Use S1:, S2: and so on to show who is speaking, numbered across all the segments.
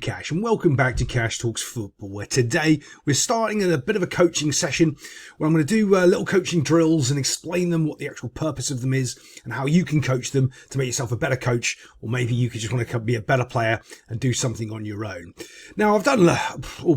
S1: Cash, and welcome back to Cash Talks Football, where today we're starting a bit of a coaching session where I'm going to do little coaching drills and explain them what the actual purpose of them is and how you can coach them to make yourself a better coach, or maybe you could just want to be a better player and do something on your own. Now, I've done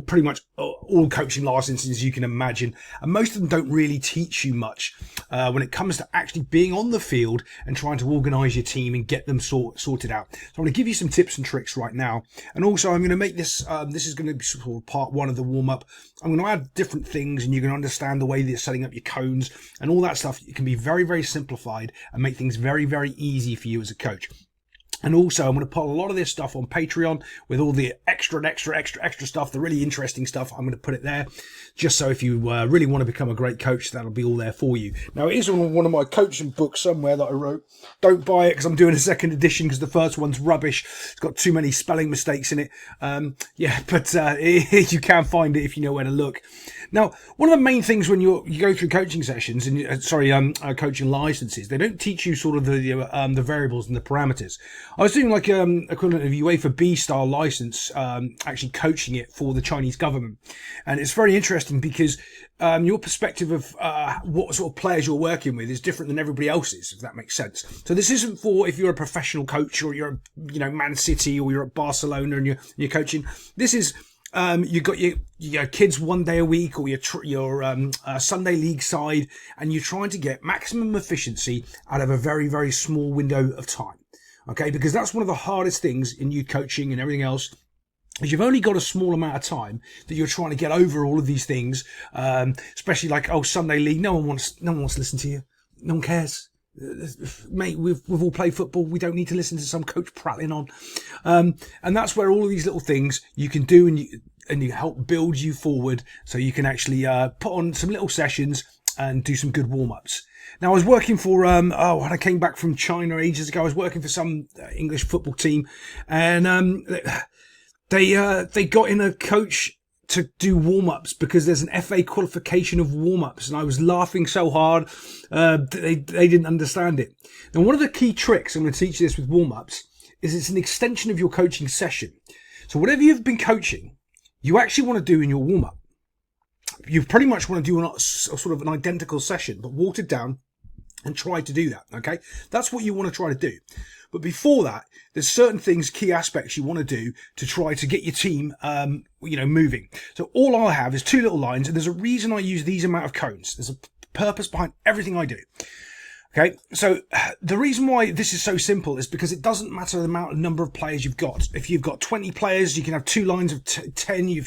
S1: pretty much all coaching licenses you can imagine, and most of them don't really teach you much when it comes to actually being on the field and trying to organise your team and get them sorted out. So I'm going to give you some tips and tricks right now, and also I'm going to make this this is going to be sort of part one of the warm-up. I'm going to add different things, and you're going to understand the way that you're setting up your cones and all that stuff. It can be very, very simplified and make things very, very easy for you as a coach. And also, I'm going to put a lot of this stuff on Patreon with all the extra stuff, the really interesting stuff. I'm going to put it there just so if you really want to become a great coach, that'll be all there for you. Now, it is on one of my coaching books somewhere that I wrote. Don't buy it because I'm doing a second edition because the first one's rubbish. It's got too many spelling mistakes in it. But you can find it if you know where to look. Now, one of the main things when you go through coaching sessions and coaching licenses, they don't teach you sort of the variables and the parameters. I was doing like equivalent of UEFA B style license, actually coaching it for the Chinese government, and it's very interesting because your perspective of what sort of players you're working with is different than everybody else's, if that makes sense. So this isn't for if you're a professional coach or you're Man City or you're at Barcelona and you're coaching. This is you've got your kids one day a week or your Sunday league side, and you're trying to get maximum efficiency out of a very, very small window of time. Okay, because that's one of the hardest things in youth coaching and everything else, is you've only got a small amount of time that you're trying to get over all of these things, especially like, Sunday league. No one wants to listen to you. No one cares. Mate, we've all played football. We don't need to listen to some coach prattling on. And that's where all of these little things you can do and you help build you forward so you can actually put on some little sessions and do some good warm-ups. Now, I was working for, when I came back from China ages ago, I was working for some English football team, and they got in a coach to do warm-ups because there's an FA qualification of warm-ups, and I was laughing so hard they didn't understand it. Now, one of the key tricks, I'm going to teach you this with warm-ups, is it's an extension of your coaching session. So whatever you've been coaching, you actually want to do in your warm-up. You pretty much want to do a sort of an identical session, but watered down, and try to do that, okay? That's what you want to try to do. But before that, there's certain things, key aspects you want to do to try to get your team, moving. So all I have is two little lines, and there's a reason I use these amount of cones. There's a purpose behind everything I do. Okay, so the reason why this is so simple is because it doesn't matter the number of players you've got. If you've got 20 players, you can have two lines of 10. You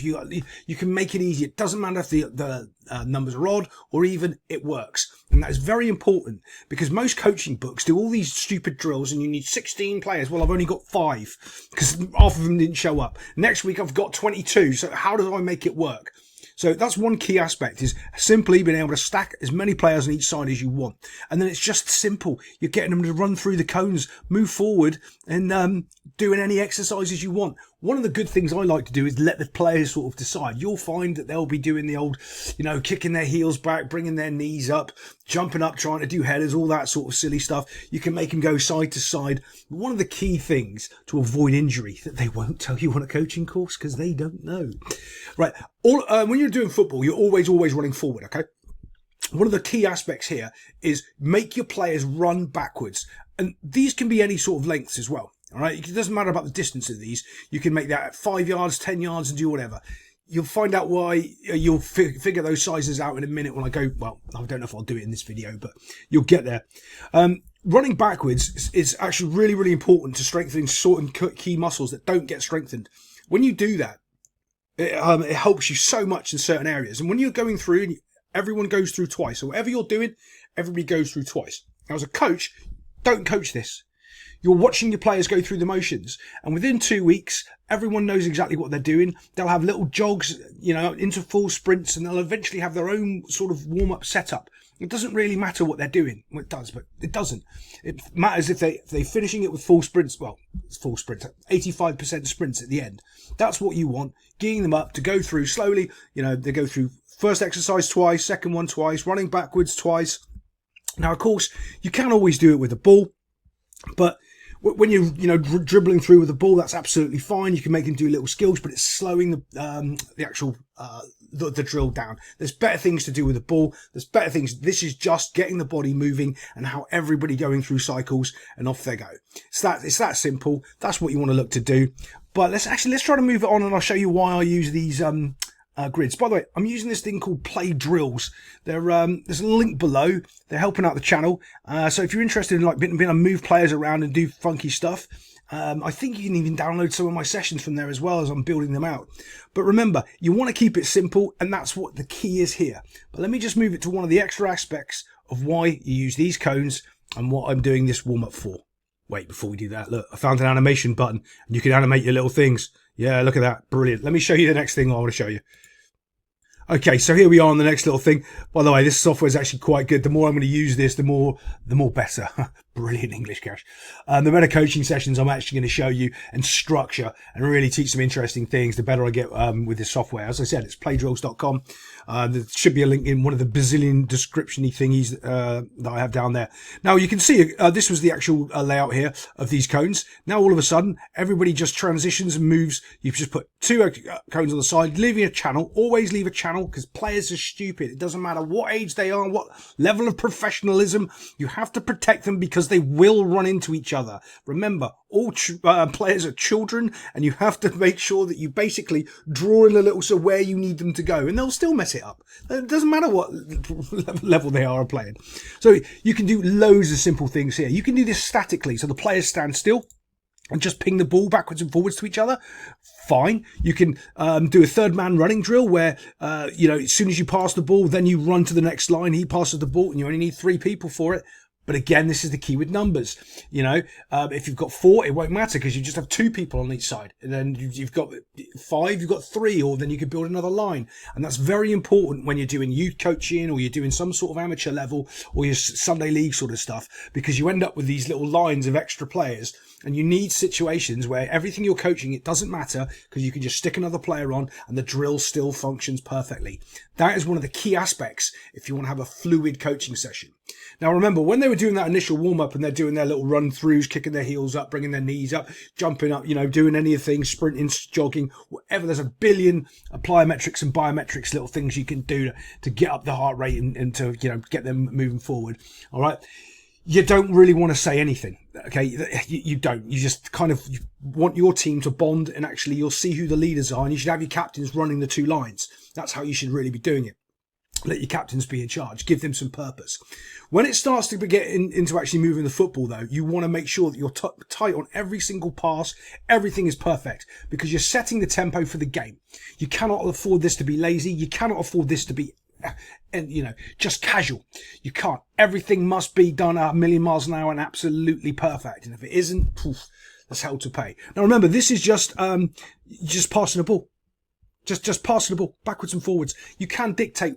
S1: can make it easy. It doesn't matter if the numbers are odd or even, it works. And that is very important because most coaching books do all these stupid drills and you need 16 players. Well, I've only got 5 because half of them didn't show up. Next week, I've got 22. So how do I make it work? So that's one key aspect, is simply being able to stack as many players on each side as you want. And then it's just simple. You're getting them to run through the cones, move forward, and doing any exercises you want. One of the good things I like to do is let the players sort of decide. You'll find that they'll be doing the old, kicking their heels back, bringing their knees up, jumping up, trying to do headers, all that sort of silly stuff. You can make them go side to side. One of the key things to avoid injury that they won't tell you on a coaching course because they don't know. Right. When you're doing football, you're always running forward, okay? One of the key aspects here is make your players run backwards. And these can be any sort of lengths as well. All right, it doesn't matter about the distance of these. You can make that 5 yards, 10 yards, and do whatever. You'll find out why. You'll figure those sizes out in a minute when I go. Well, I don't know if I'll do it in this video, but you'll get there. Running backwards is actually really, really important to strengthening certain key muscles that don't get strengthened. When you do that, it helps you so much in certain areas. And when you're going through, and everyone goes through twice. So whatever you're doing, everybody goes through twice. Now, as a coach, don't coach this. You're watching your players go through the motions, and within 2 weeks, everyone knows exactly what they're doing. They'll have little jogs, into full sprints, and they'll eventually have their own sort of warm-up setup. It doesn't really matter what they're doing. Well, it does, but it doesn't. It matters if they're finishing it with full sprints. Well, it's full sprints, 85% sprints at the end. That's what you want, gearing them up to go through slowly. They go through first exercise twice, second one twice, running backwards twice. Now, of course, you can always do it with a ball, but when you're, dribbling through with the ball, that's absolutely fine. You can make them do little skills, but it's slowing the actual the drill down. There's better things to do with the ball. There's better things. This is just getting the body moving and how everybody going through cycles, and off they go. It's that simple. That's what you want to look to do. But let's try to move it on, and I'll show you why I use these grids. By the way, I'm using this thing called Play Drills. There's a link below. They're helping out the channel. So if you're interested in like being able to move players around and do funky stuff, I think you can even download some of my sessions from there as well as I'm building them out. But remember, you want to keep it simple, and that's what the key is here. But let me just move it to one of the extra aspects of why you use these cones and what I'm doing this warm-up for. Wait, before we do that, look, I found an animation button, and you can animate your little things. Yeah, look at that. Brilliant. Let me show you the next thing I want to show you. Okay, so here we are on the next little thing. By the way, this software is actually quite good. The more I'm going to use this, the more better. Brilliant English, Cash. The better coaching sessions I'm actually going to show you and structure and really teach some interesting things, the better I get with this software. As I said, it's playdrills.com. There should be a link in one of the bazillion description-y thingies that I have down there. Now, you can see this was the actual layout here of these cones. Now, all of a sudden, everybody just transitions and moves. You've just put two cones on the side, leaving a channel. Always leave a channel, because players are stupid. It doesn't matter what age they are, what level of professionalism. You have to protect them because they will run into each other. Remember, all players are children, and you have to make sure that you basically draw in a little so where you need them to go, and they'll still mess it up. It doesn't matter what level they are playing. So you can do loads of simple things here. You can do this statically, so the players stand still and just ping the ball backwards and forwards to each other. Fine. You can do a third man running drill where, as soon as you pass the ball, then you run to the next line. He passes the ball and you only need 3 people for it. But again, this is the key with numbers. If you've got 4, it won't matter because you just have 2 people on each side. And then you've got 5, you've got 3, or then you can build another line. And that's very important when you're doing youth coaching or you're doing some sort of amateur level or your Sunday league sort of stuff, because you end up with these little lines of extra players. And you need situations where everything you're coaching, it doesn't matter, because you can just stick another player on and the drill still functions perfectly. That is one of the key aspects if you want to have a fluid coaching session. Now, remember, when they were doing that initial warm-up and they're doing their little run-throughs, kicking their heels up, bringing their knees up, jumping up, doing any of the things, sprinting, jogging, whatever, there's a billion plyometrics and biometrics little things you can do to get up the heart rate and to, get them moving forward. All right. You don't really want to say anything, okay? You don't. You just you want your team to bond, and actually you'll see who the leaders are, and you should have your captains running the 2 lines. That's how you should really be doing it. Let your captains be in charge. Give them some purpose. When it starts to get into actually moving the football, though, you want to make sure that you're tight on every single pass. Everything is perfect, because you're setting the tempo for the game. You cannot afford this to be lazy. You cannot afford this to be just casual. You can't. Everything must be done at 1,000,000 miles an hour and absolutely perfect. And if it isn't, that's hell to pay. Now remember, this is just passing the ball. Just passing the ball backwards and forwards. You can dictate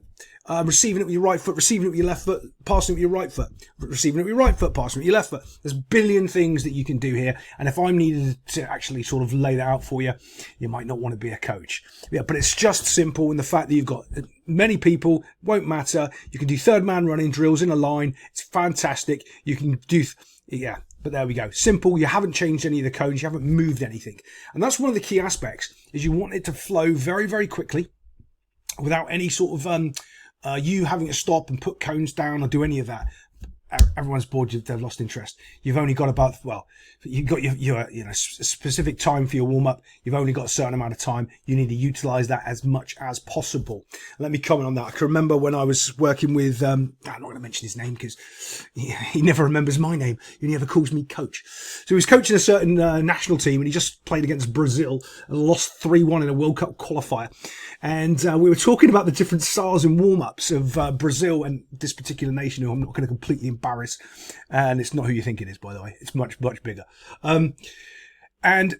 S1: receiving it with your right foot, receiving it with your left foot, passing it with your right foot, receiving it with your right foot, passing it with your left foot. There's a billion things that you can do here. And if I'm needed to actually sort of lay that out for you, you might not want to be a coach. Yeah, but it's just simple in the fact that you've got many people, won't matter. You can do third man running drills in a line. It's fantastic. You can do, but there we go. Simple. You haven't changed any of the codes. You haven't moved anything. And that's one of the key aspects, is you want it to flow very, very quickly without any sort of you having to stop and put cones down or do any of that. Everyone's bored. They've lost interest. You've only got you've got your specific time for your warm up. You've only got a certain amount of time. You need to utilize that as much as possible. Let me comment on that. I can remember when I was working with, I'm not going to mention his name because he never remembers my name. He never calls me coach. So he was coaching a certain national team, and he just played against Brazil and lost 3-1 in a World Cup qualifier. And we were talking about the different styles and warm-ups of Brazil and this particular nation, who I'm not going to completely embarrass. And it's not who you think it is, by the way. It's much, much bigger. And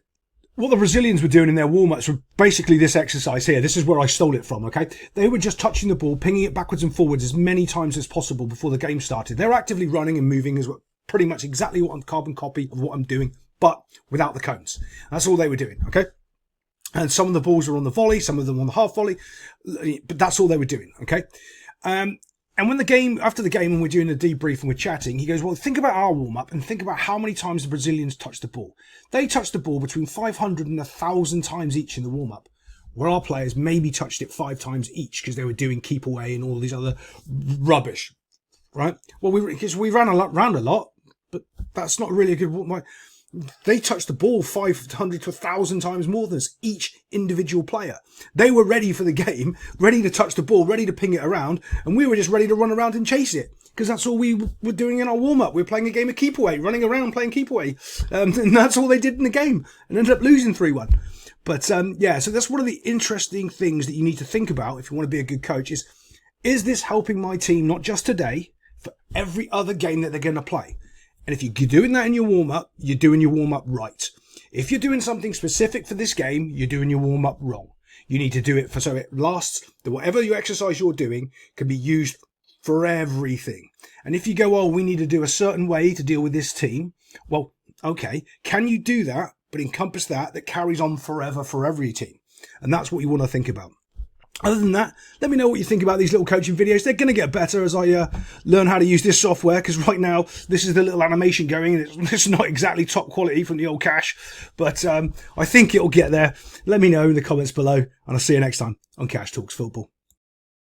S1: what the Brazilians were doing in their warm-ups were basically this exercise here. This is where I stole it from, okay? They were just touching the ball, pinging it backwards and forwards as many times as possible before the game started. They're actively running and moving, as pretty much exactly what I'm carbon copy of what I'm doing, but without the cones. That's all they were doing, okay? And some of the balls were on the volley, some of them on the half volley, but that's all they were doing, okay? And when after the game, when we're doing the debrief and we're chatting, he goes, well, think about our warm-up and think about how many times the Brazilians touched the ball. They touched the ball between 500 and 1,000 times each in the warm-up, where our players maybe touched it 5 times each because they were doing keep away and all these other rubbish, right? Well, because we ran around a lot, but that's not really a good... They touched the ball 500 to 1,000 times more than us, each individual player. They were ready for the game, ready to touch the ball, ready to ping it around, and we were just ready to run around and chase it, because that's all we were doing in our warm-up. We were playing a game of keep away, running around playing keep away, and that's all they did in the game, and ended up losing 3-1. But yeah, so that's one of the interesting things that you need to think about if you want to be a good coach is this helping my team, not just today, for every other game that they're going to play? And if you're doing that in your warm-up, you're doing your warm-up right. If you're doing something specific for this game, you're doing your warm-up wrong. You need to do it so it lasts, that whatever your exercise you're doing can be used for everything. And if you go, oh, we need to do a certain way to deal with this team, well, okay, can you do that, but encompass that carries on forever for every team? And that's what you want to think about. Other than that, let me know what you think about these little coaching videos. They're going to get better as I learn how to use this software, because right now this is the little animation going, and it's not exactly top quality from the old cache, but I think it'll get there. Let me know in the comments below, and I'll see you next time on Cash Talks Football.